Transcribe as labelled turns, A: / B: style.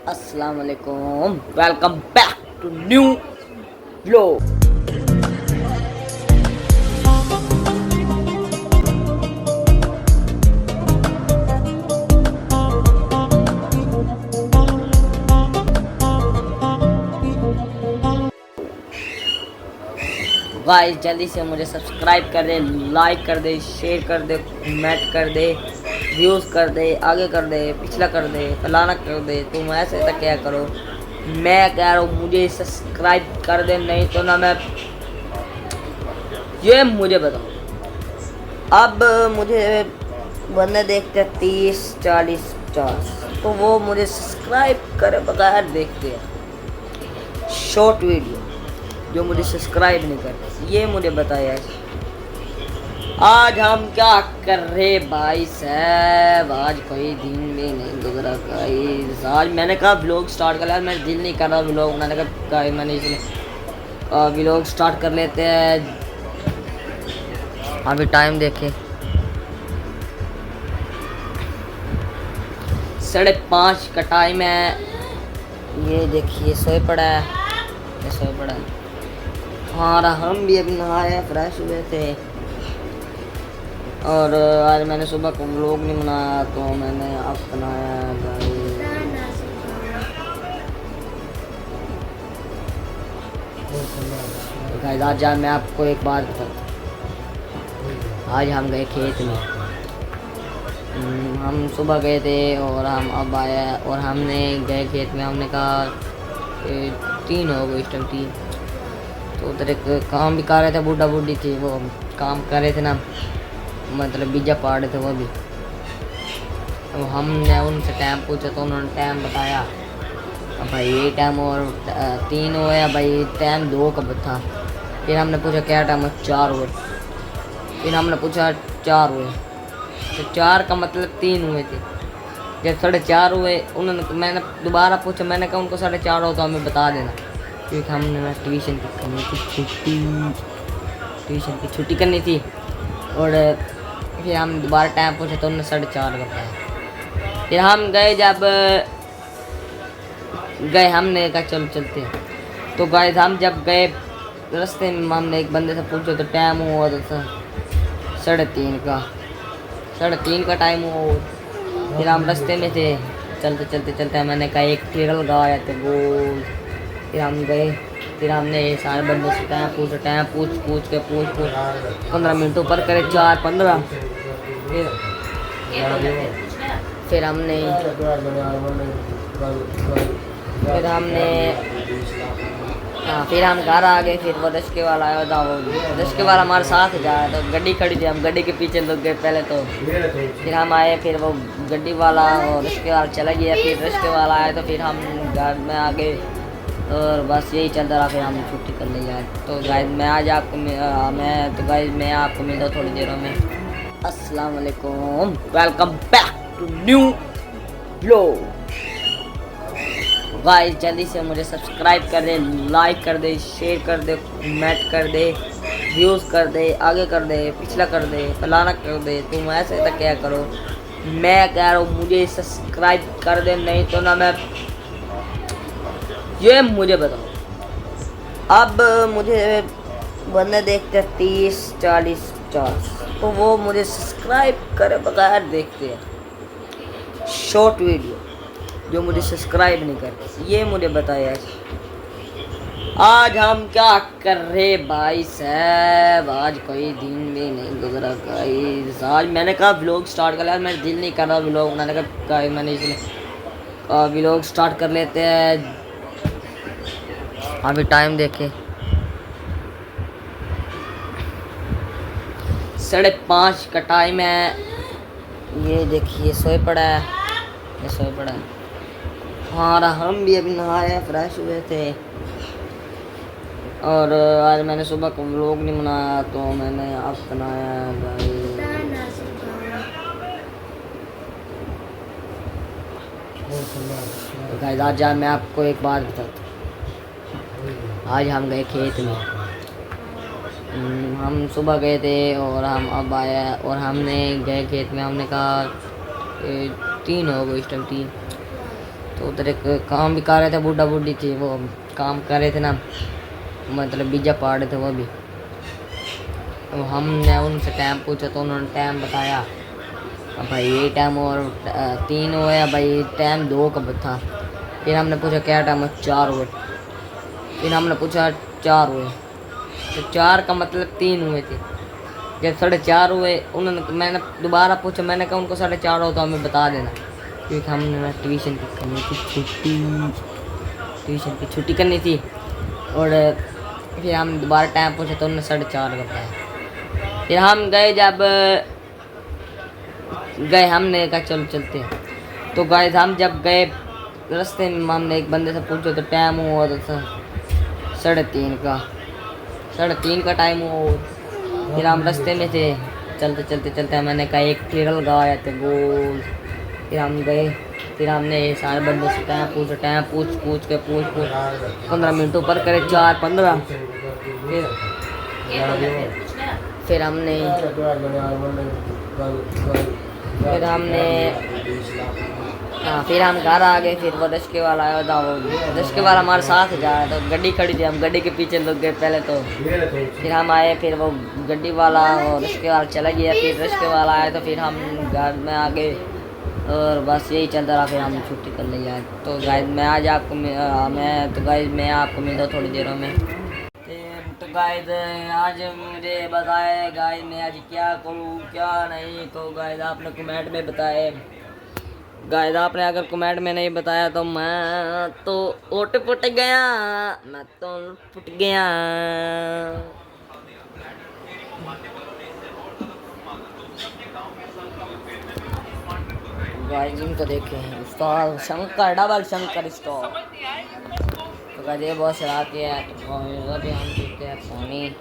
A: अस्सलाम वालेकुम, welcome back to new vlog. Guys जल्दी से मुझे सब्सक्राइब कर दे, लाइक कर दे, शेयर कर दे, कमेंट कर दे, व्यूज़ कर दे, आगे कर दे, पिछला कर दे, फलाना कर दे। तुम ऐसे तक क्या करो, मैं कह रहा हूँ मुझे सब्सक्राइब कर दे, नहीं तो ना मैं ये मुझे बताओ। अब मुझे बंदे देखते 30 40 50, तो वो मुझे सब्सक्राइब करे बगैर देखते हैं शॉर्ट वीडियो, जो मुझे सब्सक्राइब नहीं करते। ये मुझे बताया आज हम क्या कर रहे भाई साहब। आज कोई दिन भी नहीं गुजरा गाइस। आज मैंने कहा व्लॉग स्टार्ट कर लिया, मेरा दिल नहीं कर रहा व्लॉग बनाने का। मैंने इसलिए व्लॉग स्टार्ट कर लेते हैं। अभी टाइम देखे 5:30 का टाइम है। ये देखिए सोए पड़ा है, ये सोए पड़ा है। हाँ हम भी अभी नहाए फ्रेश हुए थे। और आज मैंने सुबह को व्लॉग नहीं बनाया, तो मैंने अब बनाया गाइस। आज मैं आपको एक बात बताता। आज हम गए खेत में। हम सुबह गए थे और हम अब आए और हमने गए खेत में। हमने कहा 3 हो गए इस टाइम 3। तो उधर एक काम भी कर रहे थे, बूढ़ा बूढ़ी थी, वो काम कर रहे थे ना, मतलब बीजा पाड़ रहे थे वो भी। तो हमने उनसे टाइम पूछा तो उन्होंने टाइम बताया। अब भाई ये टाइम और 3 हुए भाई, टाइम 2 का था। फिर हमने पूछा क्या टाइम है, 4 हुए। फिर हमने पूछा 4 हुए, तो 4 का मतलब 3 हुए थे। जब 4:30 हुए उन्होंने, मैंने दोबारा पूछा, मैंने कहा उनको 4:30 हो तो हमें बता देना, क्योंकि हमने ना ट्यूशन की करनी थी ट्यूशन की छुट्टी करनी थी। और फिर हम दोबारा टाइम पूछा तो उन्होंने 4:30 का बताया। फिर हम गए, जब गए हमने कहा चलो चलते हैं। तो गए हम, जब गए रास्ते में हमने एक बंदे से पूछा तो टाइम हुआ था 3:30 का टाइम हुआ। फिर हम रास्ते में थे, चलते चलते चलते मैंने कहा एक टेबल लगाया थे गोल। फिर हम गए, फिर हमने सारे बंदों से टाइम पूछ के 15 मिनट ऊपर करे, 4:15। फिर हमने फिर हम घर आ गए। फिर वो रिक्शे वाला आया था, वो रिक्शे वाला हमारे साथ जा रहा था। गड्डी खड़ी थी, हम गड्डी के पीछे लग गए पहले तो। फिर हम आए, फिर वो गड्डी वाला और रिक्शे वाला चला गया। फिर रिक्शे वाला आया तो फिर हम घर में आ गए और बस यही चलता रहा। फिर हमने छुट्टी कर ली यार। तो गाइस मैं आज आपको मैं आपको मिलता थोड़ी देरों में। अस्सलाम वालेकुम, welcome back to new vlog. Guys जल्दी से मुझे सब्सक्राइब कर दे, लाइक कर दे, शेयर कर दे, कमेंट कर दे, व्यूज़ कर दे, आगे कर दे, पिछला कर दे, फलाना कर दे। तुम ऐसे तक क्या करो, मैं कह रहा हूँ मुझे सब्सक्राइब कर दे, नहीं तो ना मैं ये मुझे बताओ। अब मुझे बंदे देखते 30 40 50, तो वो मुझे सब्सक्राइब करे बगैर देखते हैं शॉर्ट वीडियो, जो मुझे सब्सक्राइब नहीं करते। ये मुझे बताया आज हम क्या कर रहे भाई साहब। आज कोई दिन भी नहीं गुजरा गाइस। आज मैंने कहा व्लॉग स्टार्ट कर लिया, मेरा दिल नहीं कर रहा व्लॉग बनाने का। मैंने इसलिए व्लॉग स्टार्ट कर लेते हैं। अभी टाइम देखे 5:30 का टाइम है। ये देखिए सोए पड़ा है, ये सोए पड़ा है। हाँ हम भी अभी नहाए फ्रेश हुए थे। और आज मैंने सुबह को व्लॉग नहीं बनाया, तो मैंने अब बनाया गाइस। आज मैं आपको एक बात बताता। आज हम गए खेत में। हम सुबह गए थे और हम अब आए और हमने गए खेत में। हमने कहा 3 हो गए इस टाइम 3। तो उधर एक काम भी कर रहे थे, बूढ़ा बूढ़ी थी, वो काम कर रहे थे ना, मतलब बीजा पाड़ रहे थे वो भी। तो हमने उनसे टाइम पूछा तो उन्होंने टाइम बताया। अब भाई ये टाइम और 3 हुए, भाई टाइम 2 का था। फिर हमने पूछा क्या टाइम है, 4 हुए। फिर हमने पूछा 4 हुए, तो 4 का मतलब 3 हुए थे। जब 4:30 हुए मैंने दोबारा पूछा, मैंने कहा उनको 4:30 हो तो हमें बता देना, क्योंकि हमने ना ट्यूशन की करनी थी ट्यूशन की छुट्टी करनी थी। और फिर हम दोबारा टाइम पूछा तो उन्होंने 4:30 का बताया। फिर हम गए, जब गए हमने कहा चलो चलते हैं। तो गए हम, जब गए रास्ते में हमने एक बंदे से पूछा तो टाइम हुआ था 3:30 का टाइम हुआ। फिर हम रास्ते में थे, चलते चलते चलते मैंने कहा एक टिरल गाया थे गोल। फिर हम गए, फिर हमने सारे बंदों से टाइम पूछ के 15 मिनट ऊपर करे, 4:15। फिर हम घर आ गए। फिर वो रिक्शे वाला आया था, वो रिक्शे वाला हमारे साथ जा रहा था, गड्डी खड़ी थी, हम गड्डी के पीछे लग गए पहले तो। फिर हम आए, फिर वो गड्डी वाला और रिक्शे वाला चला गया। फिर रिक्शे वाला आया तो फिर हम घर में आ गए, और बस यही चलता रहा। फिर हम छुट्टी कर ली यार। तो गाइस मैं आपको मिलता हूँ थोड़ी देरों में। तो गाइस आज मुझे बताए गाइस मैं आज क्या करूँ क्या नहीं। तो गाइस आपने कमेंट में बताए। गाइस आपने अगर कमेंट में नहीं बताया तो मैं तो फुट गया, मैं तो फुट गया। गाइस इनको देखें, उस्ताद शंकर, डबल शंकर स्टोर। तो गाइस ये बहुत शरारती है। तो अभी हम पीते हैं पानी।